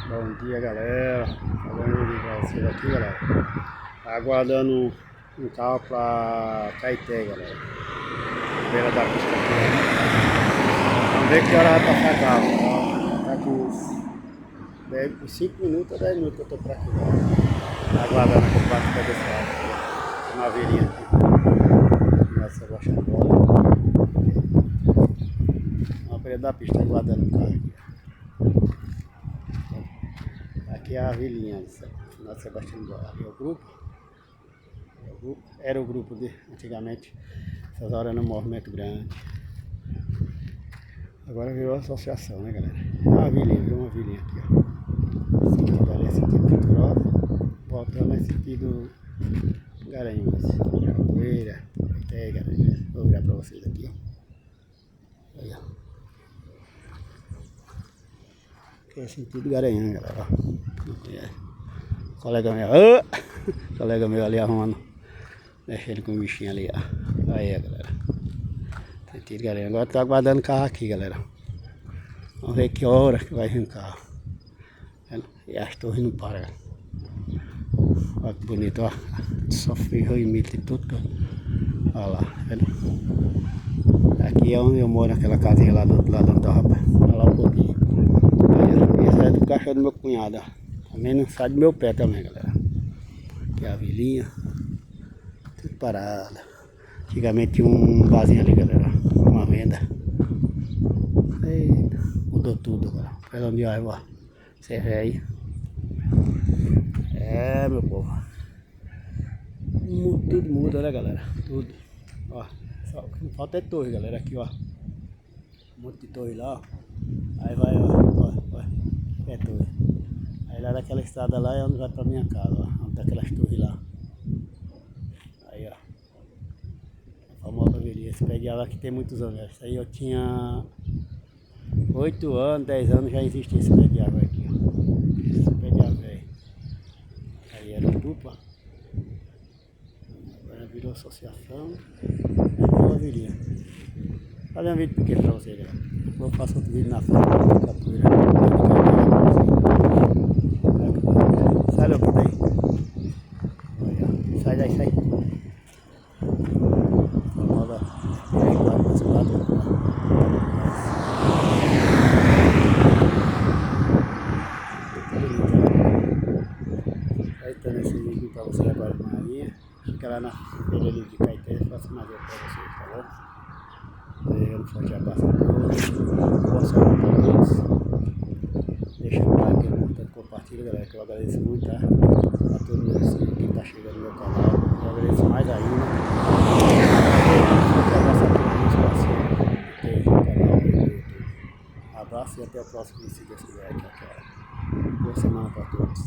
Bom dia, galera. Falando um vídeo pra vocês aqui, galera. Tá aguardando um carro pra Caeté, galera. Beira da pista aqui, né? Vamos ver que hora vai passar carro. Tá com 5 minutos ou 10 minutos que eu tô por aqui, galera. Tá aguardando aqui o barco pra desse lado. Tem uma virinha aqui. Nossa, Sebastião Bola. Uma beira da pista aguardando o carro aqui. Aqui é a vilinha de Nossa Sebastião Bola. Aqui é o grupo. Era o grupo de antigamente. Essas horas era um movimento grande. Agora virou associação, né, galera? É uma vilinha, virou uma vilinha aqui, ó. Sentido ali é sentido Venturosa, voltando é sentido Garanhuns. Capoeira, Caeté, Garanhuns. Vou virar pra vocês aqui, ó. Aí, ó. Aqui é sentido Garanhuns, galera, ó. Colega meu, colega meu ali arrumando, mexendo com o bichinho ali, ó. Aí, galera. Sentido Garanhuns. Agora tô aguardando o carro aqui, galera. Vamos ver que hora que vai vir o carro. E as torres não param. Olha que bonito, ó. Só ferrou e mito e tudo. Olha lá, vendo? Aqui é onde eu moro, naquela casinha lá do outro lado, rapaz. Olha lá um pouquinho. Aí, esse é do cachorro do meu cunhado, ó. Também não sai do meu pé também, galera. Aqui é a vilinha. Tudo parado. Antigamente tinha um barzinho ali, galera. Uma venda. Eita, mudou tudo agora. Pelo onde vai, ó. Você vê aí. É, meu povo. Tudo muda, né, galera? Tudo. Ó, só o que não falta é torre, galera. Aqui, ó. Um monte de torre lá, ó. Aí vai, ó. É torre. Aí lá daquela estrada lá é onde vai pra minha casa, ó. Onde tá aquelas torres lá. Aí, ó. A famosa vilinha. Esse pé de água aqui tem muitos anos. Isso aí eu tinha 8 anos, 10 anos já existia esse pé de água aqui, ó. Esse pé de água aí. Aí era um grupo, ó. Agora virou associação. Aí virou uma vilinha. Vou fazer um vídeo pequeno pra vocês, galera. Depois eu faço outro vídeo na frente da capoeira. Sai, louco, daí. Olha, sai daí, sai. Famosa. Aí, claro, desse lado. Aí tá nesse vídeo pra você agora, Marinha. Fica lá na feira ali de Caeté, eu faço mais pra vocês, tá bom? Um forte abraço a todos. Boa sorte pra todos. Deixa o like, importante, compartilha, galera, que eu agradeço muito, tá? A todos quem tá chegando no meu canal. Eu agradeço mais ainda. Um forte abraço a todos meus parceiros que tem no canal do YouTube. Abraço e até o próximo vídeo, se Deus quiser. Tchau, tchau. Boa semana pra todos.